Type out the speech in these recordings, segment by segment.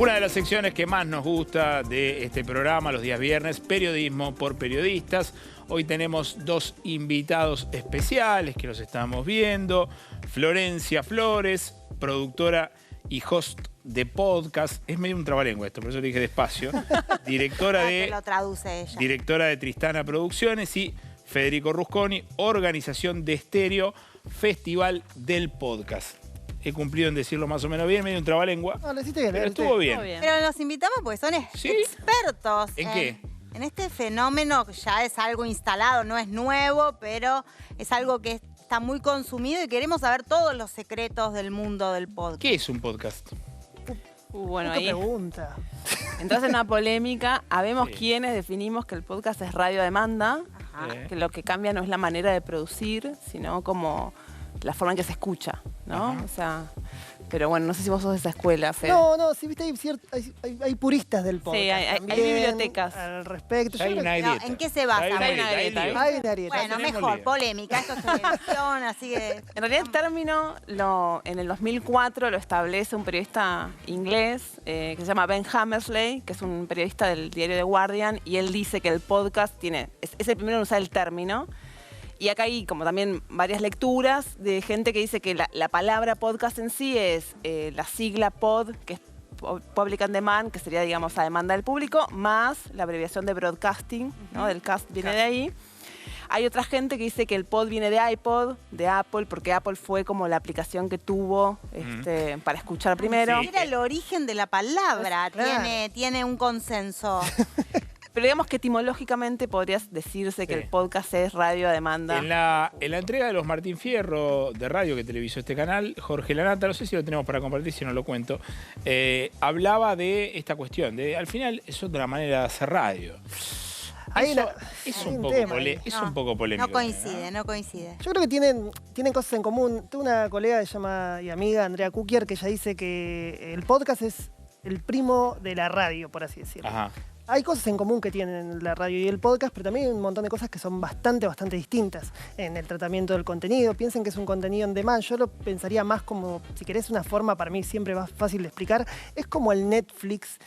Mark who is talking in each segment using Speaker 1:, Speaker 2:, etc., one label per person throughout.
Speaker 1: Una de las secciones que más nos gusta de este programa, los días viernes, periodismo por periodistas. Hoy tenemos dos invitados especiales que los estamos viendo. Florencia Flores, productora y host de podcast. Es medio un trabalengua esto, por eso le dije despacio. Directora de,
Speaker 2: lo traduce ella.
Speaker 1: Directora de Tristana Producciones, y Federico Rusconi, organización de Estéreo, Festival del Podcast. He cumplido en decirlo más o menos bien, medio un trabalengua.
Speaker 3: No, lo hiciste bien.
Speaker 1: Pero estuvo bien.
Speaker 2: Pero los invitamos porque son expertos.
Speaker 1: ¿En qué?
Speaker 2: En este fenómeno que ya es algo instalado, no es nuevo, pero es algo que está muy consumido y queremos saber todos los secretos del mundo del podcast.
Speaker 1: ¿Qué es un podcast?
Speaker 4: Bueno,
Speaker 3: Esta
Speaker 4: ahí
Speaker 3: pregunta.
Speaker 4: entonces una polémica. Habemos
Speaker 1: Sí.
Speaker 4: quienes definimos que el podcast es radio a demanda,
Speaker 2: Ajá.
Speaker 4: que lo que cambia no es la manera de producir, sino como la forma en que se escucha, ¿no?
Speaker 1: Ajá.
Speaker 4: O sea, pero bueno, no sé si vos sos de esa escuela, Fede.
Speaker 3: No, sí, viste, hay puristas del podcast.
Speaker 4: hay
Speaker 3: también
Speaker 4: bibliotecas.
Speaker 3: Al respecto.
Speaker 1: Ya hay
Speaker 3: Yo
Speaker 1: una
Speaker 3: creo
Speaker 2: No,
Speaker 1: grieta.
Speaker 2: ¿en qué se basa?
Speaker 1: Ya
Speaker 4: Hay una grieta.
Speaker 1: hay lío.
Speaker 3: que hay una grieta.
Speaker 2: Bueno,
Speaker 1: tenemos
Speaker 2: mejor,
Speaker 1: lío.
Speaker 2: polémica. Esto es televisión, así que...
Speaker 4: En realidad el término en el 2004 lo establece un periodista inglés que se llama Ben Hammersley, que es un periodista del diario The Guardian, y él dice que el podcast es el primero en usar el término. Y acá hay como también varias lecturas de gente que dice que la palabra podcast en sí es la sigla pod, que es Public on Demand, que sería, digamos, a demanda del público, más la abreviación de broadcasting, ¿no? Del cast viene de ahí. Hay otra gente que dice que el pod viene de iPod, de Apple, porque Apple fue como la aplicación que tuvo para escuchar primero.
Speaker 1: Sí.
Speaker 2: Era el origen de la palabra,
Speaker 3: Claro.
Speaker 2: tiene un consenso.
Speaker 4: Pero digamos que etimológicamente podrías decirse que
Speaker 1: Sí.
Speaker 4: el podcast es radio a demanda.
Speaker 1: En la entrega de los Martín Fierro de radio que televisó este canal, Jorge Lanata, no sé si lo tenemos para compartir, si no lo cuento, hablaba de esta cuestión, de al final es otra manera de hacer radio.
Speaker 3: Hay
Speaker 1: Eso
Speaker 3: una-
Speaker 1: es
Speaker 3: hay
Speaker 1: un
Speaker 3: un
Speaker 1: poco
Speaker 3: tema
Speaker 1: pole-
Speaker 3: ahí.
Speaker 1: es
Speaker 2: No,
Speaker 1: un poco polémico.
Speaker 2: No coincide, no coincide.
Speaker 3: Yo creo que tienen cosas en común. Tengo una colega que se llama y amiga Andrea Kukier, que ella dice que el podcast es el primo de la radio, por así decirlo.
Speaker 1: Ajá.
Speaker 3: Hay cosas en común que tienen la radio y el podcast, pero también hay un montón de cosas que son bastante distintas en el tratamiento del contenido. Piensen que es un contenido on demand. Yo lo pensaría más como, si querés una forma para mí siempre más fácil de explicar, es como el Netflix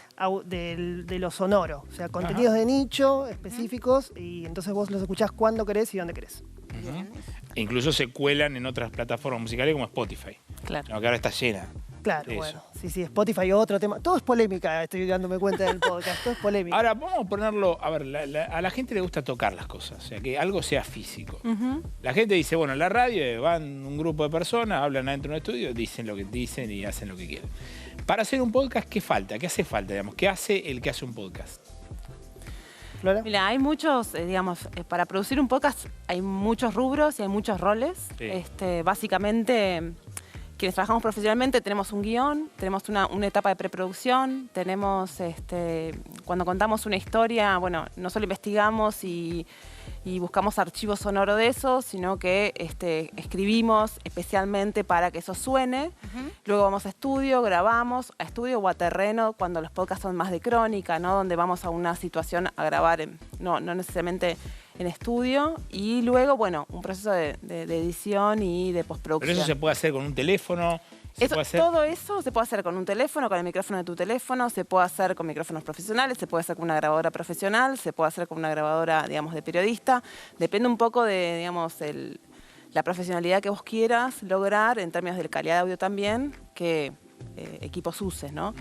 Speaker 3: de lo sonoro. O sea, contenidos de nicho específicos y entonces vos los escuchás cuando querés y donde querés.
Speaker 2: Bien.
Speaker 1: E incluso se cuelan en otras plataformas musicales como Spotify,
Speaker 4: Claro.
Speaker 1: ¿no? Que ahora está llena.
Speaker 3: Claro,
Speaker 1: Eso.
Speaker 3: bueno. Sí, Spotify otro tema. Todo es polémica, estoy dándome cuenta del podcast. Todo es polémica.
Speaker 1: Ahora, vamos a ponerlo, a ver, a la gente le gusta tocar las cosas, o sea, que algo sea físico. La gente dice, bueno, en la radio van un grupo de personas, hablan adentro de un estudio, dicen lo que dicen y hacen lo que quieren. Para hacer un podcast, ¿qué falta? ¿Qué hace falta, digamos? ¿Qué hace el que hace un podcast?
Speaker 3: Flora.
Speaker 4: Mira, hay muchos, digamos, para producir un podcast hay muchos rubros y hay muchos roles.
Speaker 1: Sí.
Speaker 4: Básicamente, quienes trabajamos profesionalmente tenemos un guión, tenemos una etapa de preproducción, tenemos, cuando contamos una historia, bueno, no solo investigamos y buscamos archivos sonoros de eso, sino que escribimos especialmente para que eso suene. Luego vamos a estudio, grabamos a estudio o a terreno cuando los podcasts son más de crónica, ¿no? Donde vamos a una situación a grabar, no necesariamente en estudio. Y luego, bueno, un proceso de edición y de
Speaker 1: Pero
Speaker 4: postproducción.
Speaker 1: eso se puede hacer con un teléfono,
Speaker 4: Todo eso se puede hacer con un teléfono, con el micrófono de tu teléfono, se puede hacer con micrófonos profesionales, se puede hacer con una grabadora profesional, se puede hacer con una grabadora, digamos, de periodista. Depende un poco de, digamos, la profesionalidad que vos quieras lograr en términos de calidad de audio también, que equipos uses, ¿no?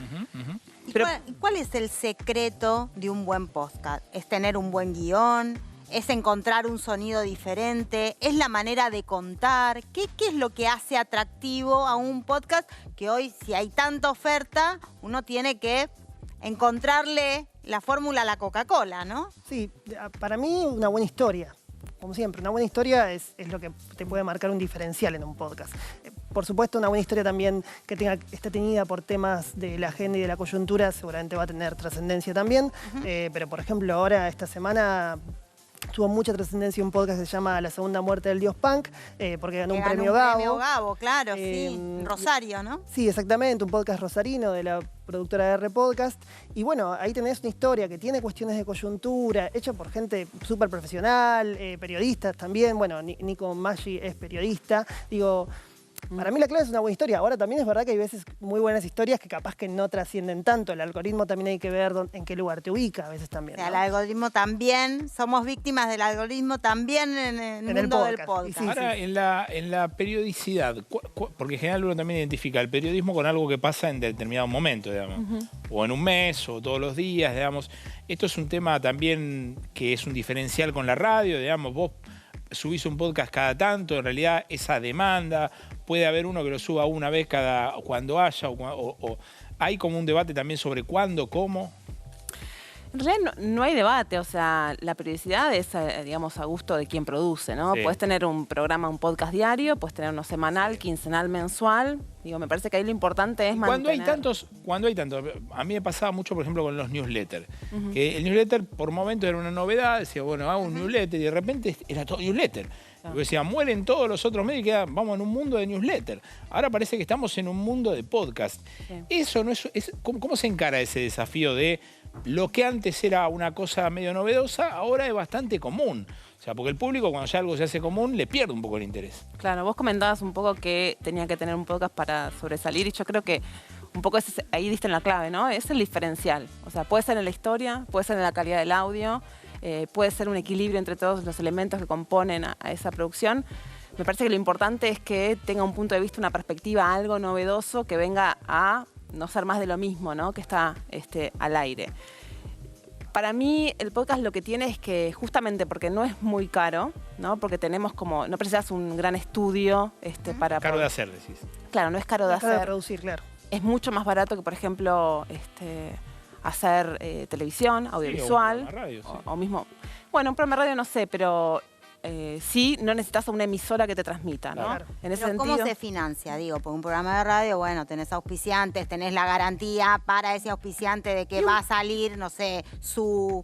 Speaker 2: ¿Y
Speaker 4: Pero-
Speaker 2: cuál es el secreto de un buen podcast? ¿Es tener un buen guión? ¿Es encontrar un sonido diferente? ¿Es la manera de contar? ¿Qué es lo que hace atractivo a un podcast? Que hoy, si hay tanta oferta, uno tiene que encontrarle la fórmula a la Coca-Cola, ¿no?
Speaker 3: Sí, para mí una buena historia. Como siempre, una buena historia es lo que te puede marcar un diferencial en un podcast. Por supuesto, una buena historia también que esté teñida por temas de la agenda y de la coyuntura seguramente va a tener trascendencia también. Pero, por ejemplo, ahora, esta semana, tuvo mucha trascendencia un podcast que se llama La Segunda Muerte del Dios Punk, porque ganó
Speaker 2: Que
Speaker 3: un
Speaker 2: ganó
Speaker 3: premio
Speaker 2: un
Speaker 3: Gabo.
Speaker 2: premio Gabo, claro, sí. Rosario, ¿no?
Speaker 3: Sí, exactamente, un podcast rosarino de la productora de R Podcast. Y bueno, ahí tenés una historia que tiene cuestiones de coyuntura, hecha por gente súper profesional, periodistas también. Bueno, Nico Maggi es periodista. Digo, Para mí la clave es una buena historia. Ahora también es verdad que hay veces muy buenas historias que capaz que no trascienden tanto. El algoritmo también hay que ver en qué lugar te ubica a veces también.
Speaker 2: O sea,
Speaker 3: ¿no?
Speaker 2: el algoritmo también, somos víctimas del algoritmo también en el mundo del podcast.
Speaker 3: Sí,
Speaker 1: Ahora, en la periodicidad, porque en general uno también identifica el periodismo con algo que pasa en determinado momento, digamos, o en un mes, o todos los días, digamos. Esto es un tema también que es un diferencial con la radio, digamos, vos subís un podcast cada tanto, en realidad esa demanda, puede haber uno que lo suba una vez cuando haya, o hay como un debate también sobre cuándo, cómo.
Speaker 4: En realidad no hay debate, o sea, la periodicidad es, digamos, a gusto de quien produce, ¿no?
Speaker 1: Sí.
Speaker 4: Puedes tener un programa, un podcast diario, puedes tener uno semanal, quincenal, mensual. Digo, me parece que ahí lo importante es
Speaker 1: Cuando hay
Speaker 4: mantener...
Speaker 1: tantos, a mí me pasaba mucho, por ejemplo, con los newsletters. Que el newsletter por momentos era una novedad, decía, bueno, hago un newsletter, y de repente era todo newsletter. Y decía, mueren todos los otros medios y vamos en un mundo de newsletter. Ahora parece que estamos en un mundo de podcast.
Speaker 4: Sí.
Speaker 1: Eso no es, ¿cómo se encara ese desafío de lo que antes era una cosa medio novedosa, ahora es bastante común? O sea, porque el público cuando ya algo se hace común le pierde un poco el interés.
Speaker 4: Claro, vos comentabas un poco que tenía que tener un podcast para sobresalir y yo creo que un poco ahí diste en la clave, ¿no? Es el diferencial. O sea, puede ser en la historia, puede ser en la calidad del audio, puede ser un equilibrio entre todos los elementos que componen a esa producción. Me parece que lo importante es que tenga un punto de vista, una perspectiva, algo novedoso que venga a no ser más de lo mismo, ¿no? Que está al aire. Para mí el podcast lo que tiene es que justamente porque no es muy caro, ¿no? Porque tenemos como, no precisas un gran estudio para...
Speaker 1: Caro de hacer, decís.
Speaker 4: Claro, no es caro de
Speaker 3: Dejar de
Speaker 4: hacer.
Speaker 3: producir, claro.
Speaker 4: Es mucho más barato que, por ejemplo, hacer televisión, audiovisual.
Speaker 1: Sí, o un programa de radio, sí.
Speaker 4: o mismo... Bueno, un programa de radio no sé, pero sí no necesitas una emisora que te transmita, ¿no?
Speaker 3: Claro.
Speaker 4: En ese
Speaker 2: Pero ¿cómo
Speaker 4: sentido...
Speaker 2: se financia? Digo, por un programa de radio, bueno, tenés auspiciantes, tenés la garantía para ese auspiciante de que va a salir, no sé, su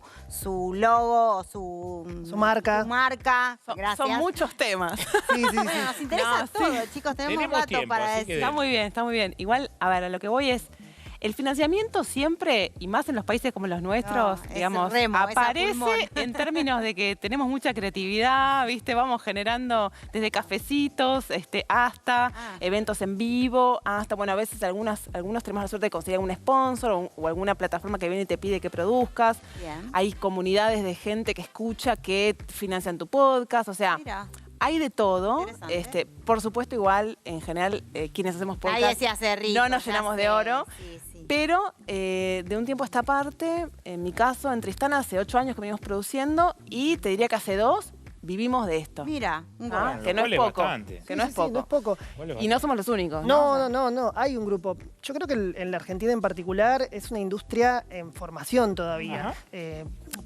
Speaker 2: logo o su
Speaker 3: marca.
Speaker 2: Su marca. Gracias.
Speaker 4: Son muchos temas.
Speaker 3: Sí, sí,
Speaker 2: Bueno,
Speaker 3: sí.
Speaker 2: nos interesa
Speaker 4: No, sí.
Speaker 2: todo, chicos. Tenemos rato
Speaker 1: tiempo,
Speaker 2: para
Speaker 1: así que
Speaker 2: decir.
Speaker 4: Está muy bien, está muy bien. Igual, a ver, a lo que voy es, el financiamiento siempre, y más en los países como los nuestros,
Speaker 2: No, es
Speaker 4: digamos,
Speaker 2: remo, es a
Speaker 4: aparece
Speaker 2: pulmón.
Speaker 4: en términos de que tenemos mucha creatividad, ¿viste? Vamos generando desde cafecitos hasta eventos en vivo, hasta, bueno, a veces algunos tenemos la suerte de conseguir un sponsor o alguna plataforma que viene y te pide que produzcas.
Speaker 2: Bien.
Speaker 4: Hay comunidades de gente que escucha, que financian tu podcast, o sea...
Speaker 2: Mira.
Speaker 4: Hay de todo.
Speaker 2: Interesante.
Speaker 4: Por supuesto, igual, en general, quienes hacemos podcast
Speaker 2: Nadie se hace rico.
Speaker 4: no nos
Speaker 2: ya
Speaker 4: llenamos
Speaker 2: sé.
Speaker 4: de oro.
Speaker 2: Sí, sí.
Speaker 4: Pero de un tiempo a esta parte, en mi caso, en Tristana, hace 8 años que venimos produciendo y te diría que hace 2 vivimos de esto.
Speaker 2: Mira, un
Speaker 4: ¿Ah?
Speaker 2: gol.
Speaker 4: Que no
Speaker 1: Lo
Speaker 4: es
Speaker 1: cual es
Speaker 4: poco.
Speaker 1: bastante.
Speaker 4: Que
Speaker 3: Sí,
Speaker 4: no
Speaker 3: sí,
Speaker 4: es
Speaker 3: sí,
Speaker 4: poco.
Speaker 3: no es poco.
Speaker 4: Y no somos los únicos.
Speaker 3: No, hay un grupo. Yo creo que en la Argentina en particular es una industria en formación todavía.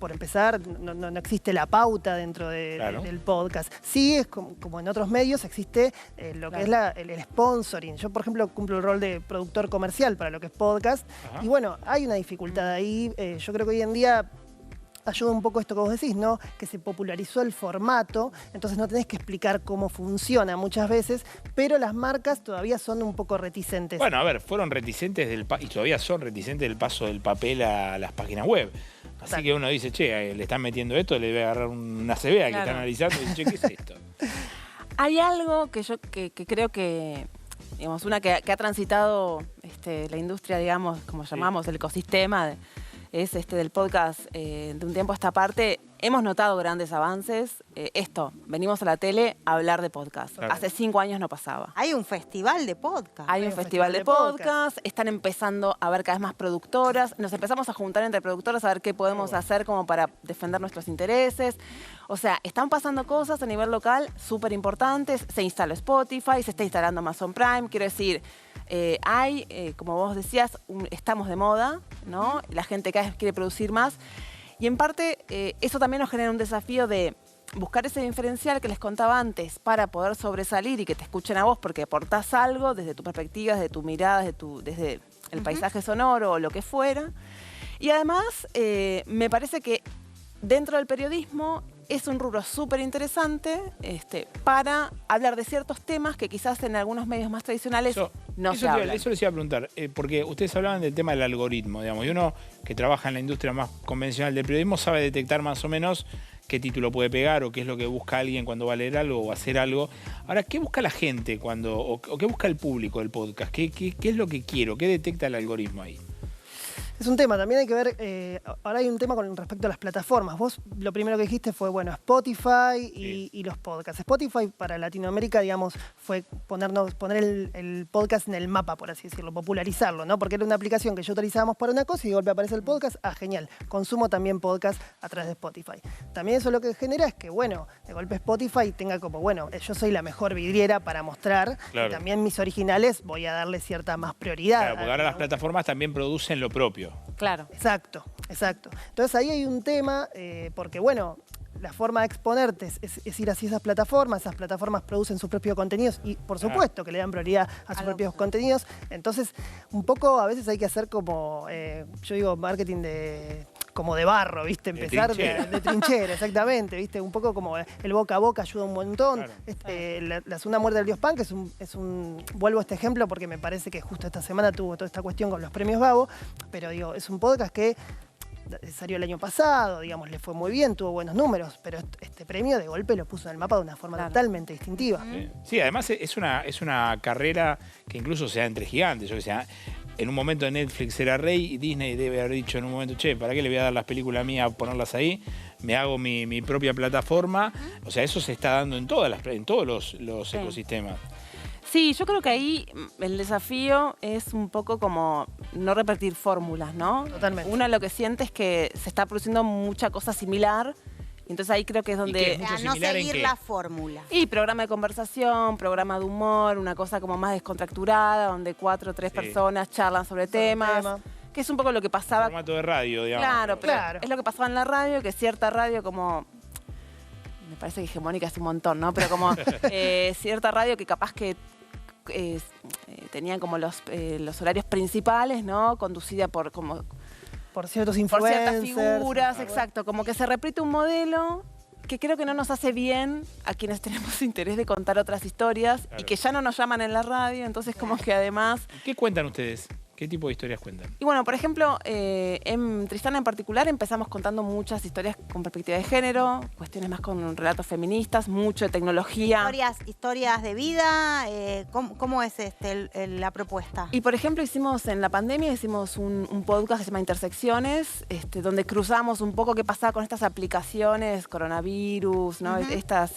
Speaker 3: Por empezar, no existe la pauta dentro del podcast. Sí, es como en otros medios, existe lo que es el sponsoring. Yo, por ejemplo, cumplo el rol de productor comercial para lo que es podcast. Y bueno, hay una dificultad ahí. Yo creo que hoy en día... ayuda un poco esto que vos decís, ¿no? Que se popularizó el formato, entonces no tenés que explicar cómo funciona muchas veces, pero las marcas todavía son un poco reticentes.
Speaker 1: Bueno, a ver, fueron reticentes y todavía son reticentes del paso del papel a las páginas web. Así
Speaker 3: Exacto.
Speaker 1: que uno dice, che, le están metiendo esto, le debe agarrar una CBA que está analizando y dice, che, ¿qué es esto?
Speaker 4: Hay algo que yo que creo que, digamos, una que ha transitado la industria, digamos, como llamamos, el ecosistema, es del podcast de un tiempo a esta parte. Hemos notado grandes avances. Venimos a la tele a hablar de podcast.
Speaker 1: Claro.
Speaker 4: Hace 5 años no pasaba.
Speaker 2: Hay un festival de podcast.
Speaker 4: Hay un festival de podcast, están empezando a ver cada vez más productoras, nos empezamos a juntar entre productoras a ver qué podemos hacer como para defender nuestros intereses. O sea, están pasando cosas a nivel local súper importantes, se instaló Spotify, se está instalando Amazon Prime, quiero decir, como vos decías, estamos de moda, ¿no? La gente cada vez quiere producir más y en parte eso también nos genera un desafío de buscar ese diferencial que les contaba antes para poder sobresalir y que te escuchen a vos porque aportás algo desde tu perspectiva, desde tu mirada, desde el paisaje sonoro o lo que fuera. Y además me parece que dentro del periodismo es un rubro súper interesante para hablar de ciertos temas que quizás en algunos medios más tradicionales no se hablan.
Speaker 1: Eso les iba a preguntar, porque ustedes hablaban del tema del algoritmo, digamos, y uno que trabaja en la industria más convencional del periodismo sabe detectar más o menos qué título puede pegar o qué es lo que busca alguien cuando va a leer algo o hacer algo. Ahora, ¿qué busca la gente o qué busca el público del podcast? ¿Qué es lo que quiero? ¿Qué detecta el algoritmo ahí?
Speaker 3: Es un tema, también hay que ver, ahora hay un tema con respecto a las plataformas. Vos lo primero que dijiste fue, bueno, Spotify y los podcasts. Spotify para Latinoamérica, digamos, fue poner el podcast en el mapa, por así decirlo, popularizarlo, ¿no? Porque era una aplicación que yo utilizábamos para una cosa y de golpe aparece el podcast, genial. Consumo también podcast a través de Spotify. También eso lo que genera es que, bueno, de golpe Spotify tenga como, bueno, yo soy la mejor vidriera para mostrar,
Speaker 1: claro.
Speaker 3: Y también mis originales voy a darle cierta más prioridad.
Speaker 1: Claro, porque ahora las plataformas también producen lo propio.
Speaker 4: Claro.
Speaker 3: Exacto. Entonces ahí hay un tema, porque bueno, la forma de exponerte es ir hacia esas plataformas producen sus propios contenidos y por supuesto que le dan prioridad a sus propios contenidos. Entonces, un poco a veces hay que hacer como, yo digo, marketing como de barro, ¿viste? Empezar de trinchera, exactamente, ¿viste? Un poco como el boca a boca ayuda un montón. Claro. La segunda muerte del Dios Pan, que vuelvo a este ejemplo porque me parece que justo esta semana tuvo toda esta cuestión con los premios Gabo, pero digo, es un podcast que salió el año pasado, digamos, le fue muy bien, tuvo buenos números, pero este premio de golpe lo puso en el mapa de una forma totalmente distintiva.
Speaker 1: Sí, además es una carrera que incluso se da entre gigantes, yo que sé. En un momento Netflix era rey y Disney debe haber dicho en un momento, che, ¿para qué le voy a dar las películas mías, ponerlas ahí? Me hago mi propia plataforma. O sea, eso se está dando en todos los ecosistemas.
Speaker 4: Sí, yo creo que ahí el desafío es un poco como no repetir fórmulas, ¿no?
Speaker 3: Totalmente.
Speaker 4: Uno lo que siente es que se está produciendo mucha cosa similar. Y entonces ahí creo que es donde...
Speaker 2: O sea, no seguir la fórmula.
Speaker 4: Y programa de conversación, programa de humor, una cosa como más descontracturada, donde 4 o 3 personas charlan sobre temas. Que es un poco lo que pasaba...
Speaker 1: Formato de radio, digamos.
Speaker 4: Claro, pero es lo que pasaba en la radio, que cierta radio como... Me parece que hegemónica es un montón, ¿no? Pero como cierta radio que capaz que tenían como los horarios principales, ¿no? Conducida por
Speaker 3: ciertos influencers.
Speaker 4: Por ciertas figuras, exacto. Como que se repite un modelo que creo que no nos hace bien a quienes tenemos interés de contar otras historias y que ya no nos llaman en la radio, entonces como que además...
Speaker 1: ¿Qué cuentan ustedes? ¿Qué tipo de historias cuentan?
Speaker 4: Y bueno, por ejemplo, en Tristana en particular empezamos contando muchas historias con perspectiva de género, cuestiones más con relatos feministas, mucho de tecnología.
Speaker 2: Historias de vida, ¿cómo es la propuesta?
Speaker 4: Y por ejemplo, en la pandemia hicimos un podcast que se llama Intersecciones, donde cruzamos un poco qué pasaba con estas aplicaciones, coronavirus, ¿no? Estas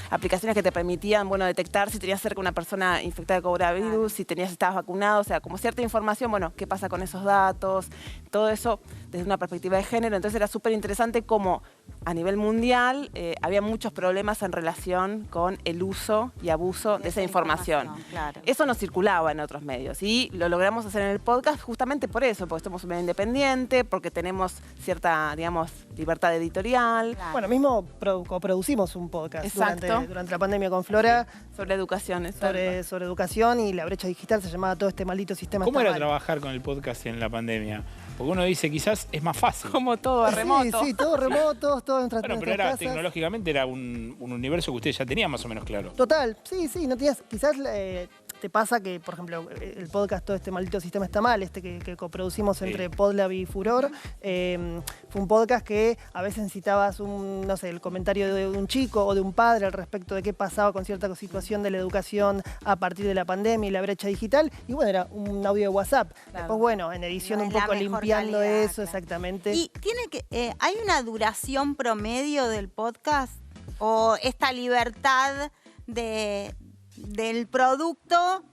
Speaker 4: aplicaciones que te permitían, bueno, detectar si tenías cerca una persona infectada de coronavirus, si estabas vacunado, o sea, como cierta información, bueno, qué pasa con esos datos, todo eso desde una perspectiva de género. Entonces era súper interesante cómo a nivel mundial había muchos problemas en relación con el uso y abuso de esa información.
Speaker 2: Claro.
Speaker 4: Eso no circulaba en otros medios y lo logramos hacer en el podcast justamente por eso, porque somos un medio independiente, porque tenemos cierta, digamos, libertad editorial.
Speaker 3: Claro. Bueno, mismo coproducimos un podcast durante la pandemia con Flora.
Speaker 4: Sobre educación.
Speaker 3: Sobre educación y la brecha digital, se llamaba todo este maldito sistema.
Speaker 1: ¿Cómo era trabajar con el podcast en la pandemia? Porque uno dice, quizás es más fácil.
Speaker 4: Como todo remoto.
Speaker 3: Sí, todo remoto, todo en
Speaker 1: Bueno, pero tecnológicamente era un universo que ustedes ya tenían más o menos claro.
Speaker 3: Total, sí, no tenías, quizás te pasa que, por ejemplo, el podcast Todo este maldito sistema está mal, que coproducimos entre Podlab y Furor, fue un podcast que a veces necesitabas el comentario de un chico o de un padre al respecto de qué pasaba con cierta situación de la educación a partir de la pandemia y la brecha digital, y bueno, era un audio de WhatsApp. Claro. Después, bueno, en edición un poco limpiando calidad, eso, exactamente.
Speaker 2: ¿Y hay una duración promedio del podcast? ¿O esta libertad del producto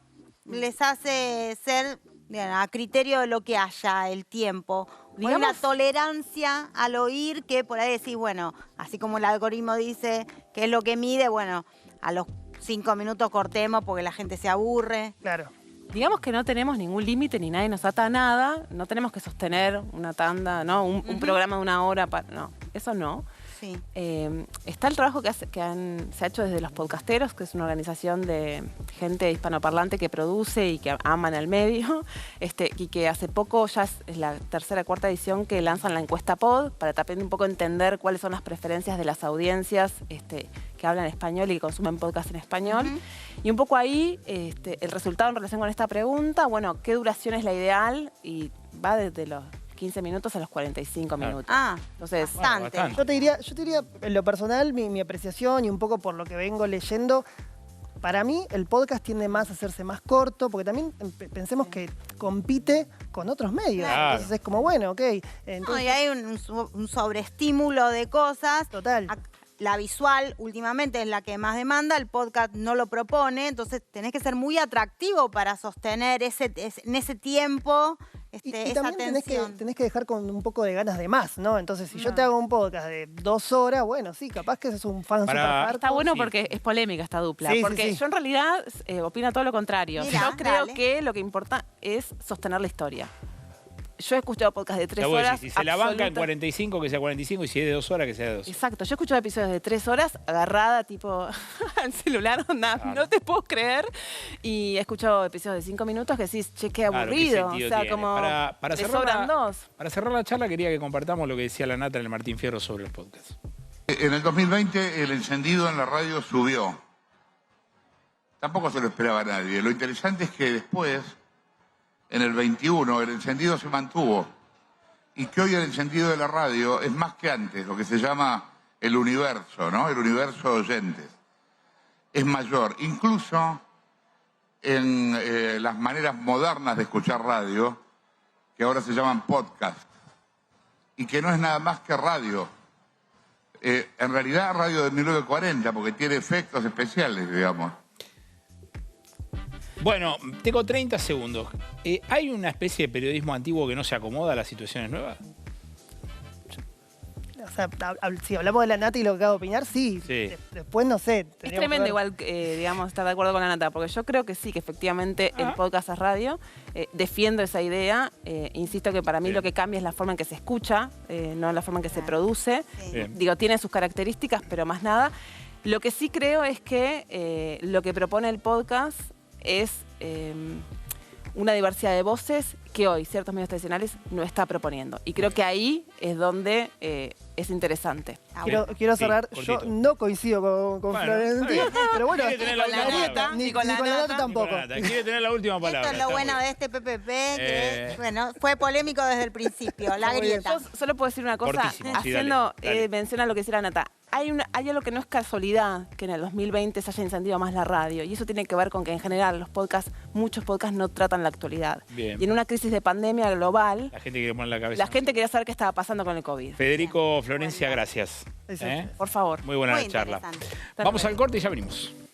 Speaker 2: les hace ser a criterio de lo que haya el tiempo? Hay una tolerancia al oír que por ahí decís, bueno, así como el algoritmo dice que es lo que mide, bueno, a los 5 minutos cortemos porque la gente se aburre.
Speaker 3: Claro.
Speaker 4: Digamos que no tenemos ningún límite ni nadie nos ata a nada, no tenemos que sostener una tanda, ¿no? Un programa de 1 hora, no, eso no.
Speaker 2: Sí.
Speaker 4: Está el trabajo que se ha hecho desde Los Podcasteros, que es una organización de gente hispanoparlante que produce y que aman el medio, y que hace poco, ya es la 3ª o 4ª edición, que lanzan la encuesta Pod, para también un poco entender cuáles son las preferencias de las audiencias que hablan español y que consumen podcast en español. Y un poco ahí, el resultado en relación con esta pregunta, bueno, ¿qué duración es la ideal? Y va desde los 15 minutos a los 45 minutos.
Speaker 2: Ah,
Speaker 4: Entonces,
Speaker 2: bastante.
Speaker 1: bastante.
Speaker 3: Yo te diría, en lo personal, mi apreciación y un poco por lo que vengo leyendo, para mí el podcast tiende más a hacerse más corto, porque también pensemos que compite con otros medios.
Speaker 1: Claro.
Speaker 3: Entonces es como, bueno, ok.
Speaker 2: No,
Speaker 3: Entonces,
Speaker 2: y hay un sobreestímulo de cosas.
Speaker 3: total.
Speaker 2: La visual últimamente es la que más demanda, el podcast no lo propone, entonces tenés que ser muy atractivo para sostener en ese tiempo
Speaker 3: Y
Speaker 2: esa
Speaker 3: también
Speaker 2: atención.
Speaker 3: tenés que dejar con un poco de ganas de más, ¿no? Entonces, si yo te hago un podcast de 2 horas, bueno, sí, capaz que sos un fan
Speaker 1: Para-
Speaker 3: super hardcore.
Speaker 4: está bueno
Speaker 1: Sí.
Speaker 4: porque es polémica esta dupla.
Speaker 3: Sí, sí,
Speaker 4: porque
Speaker 3: sí.
Speaker 4: yo en realidad opino todo lo contrario.
Speaker 2: Mirá,
Speaker 4: Yo creo
Speaker 2: dale.
Speaker 4: que lo que importa es sostener la historia. Yo he escuchado podcasts de 3
Speaker 1: Ya vos decís,
Speaker 4: horas.
Speaker 1: si se la banca en
Speaker 4: absoluta-
Speaker 1: 45, que sea 45, y si es de 2 horas, que sea de 2.
Speaker 4: Exacto, yo he escuchado episodios de 3 horas agarrada tipo al celular, onda,
Speaker 1: Claro.
Speaker 4: no te puedo creer. Y he escuchado episodios de 5 minutos que decís, che, qué
Speaker 1: Claro, ¿qué
Speaker 4: aburrido.
Speaker 1: sentido
Speaker 4: O sea,
Speaker 1: tiene?
Speaker 4: como
Speaker 1: Para
Speaker 4: le
Speaker 1: cerrar
Speaker 4: sobran dos.
Speaker 1: Para cerrar la charla, quería que compartamos lo que decía la Nata en el Martín Fierro sobre el podcast.
Speaker 5: En el 2020 el encendido en la radio subió. Tampoco se lo esperaba nadie. Lo interesante es que después, en el 21, el encendido se mantuvo. Y que hoy el encendido de la radio es más que antes, lo que se llama el universo, ¿no? El universo de oyentes. Es mayor. Incluso en las maneras modernas de escuchar radio, que ahora se llaman podcast. Y que no es nada más que radio. En realidad radio de 1940, porque tiene efectos especiales, digamos.
Speaker 1: Bueno, tengo 30 segundos. ¿Hay una especie de periodismo antiguo que no se acomoda a las situaciones nuevas?
Speaker 3: O sea, si hablamos de la Nata y lo que acabo de opinar, sí.
Speaker 1: Sí.
Speaker 3: Después, no sé.
Speaker 4: Es
Speaker 3: tendríamos que
Speaker 4: tremendo
Speaker 3: ver.
Speaker 4: igual, digamos, estar de acuerdo con la Nata, porque yo creo que sí, que efectivamente el podcast es radio. Defiendo esa idea. Insisto que para mí
Speaker 1: Bien.
Speaker 4: lo que cambia es la forma en que se escucha, no la forma en que se produce.
Speaker 2: Sí.
Speaker 1: Bien.
Speaker 4: Digo, tiene sus características, pero más nada. Lo que sí creo es que lo que propone el podcast es una diversidad de voces que hoy ciertos medios tradicionales no está proponiendo. Y creo que ahí es donde es interesante.
Speaker 3: Quiero
Speaker 1: Sí,
Speaker 3: cerrar.
Speaker 1: cortito.
Speaker 3: Yo no coincido con
Speaker 1: Bueno,
Speaker 3: Florencia,
Speaker 1: está bien.
Speaker 3: pero bueno,
Speaker 1: Quiere tener la
Speaker 4: Con la
Speaker 1: última
Speaker 4: Nata,
Speaker 1: palabra.
Speaker 3: ni
Speaker 4: y con la
Speaker 3: con la Nata
Speaker 4: Nata.
Speaker 3: tampoco.
Speaker 1: Nata, quiere tener la última palabra.
Speaker 2: Esto es lo
Speaker 1: está
Speaker 2: bueno
Speaker 1: muy
Speaker 2: de
Speaker 1: bien.
Speaker 2: este PPP, que
Speaker 1: Eh.
Speaker 2: bueno, fue polémico desde el principio, la
Speaker 3: Muy bien.
Speaker 2: grieta.
Speaker 4: Yo solo puedo decir una cosa,
Speaker 1: Cortísimo, sí,
Speaker 4: haciendo
Speaker 1: dale.
Speaker 4: mención a lo que decía la Nata. Hay algo que no es casualidad que en el 2020 se haya encendido más la radio. Y eso tiene que ver con que en general los podcasts, muchos podcasts no tratan la actualidad.
Speaker 1: Bien.
Speaker 4: Y en una crisis de pandemia global,
Speaker 1: La gente quiere poner la cabeza.
Speaker 4: la gente quería saber qué estaba pasando con el COVID.
Speaker 1: Federico, Florencia, gracias.
Speaker 3: Sí, sí.
Speaker 1: ¿Eh?
Speaker 4: Por favor.
Speaker 1: Muy buena
Speaker 2: Muy
Speaker 1: charla.
Speaker 2: interesante.
Speaker 1: Vamos al corte y ya venimos.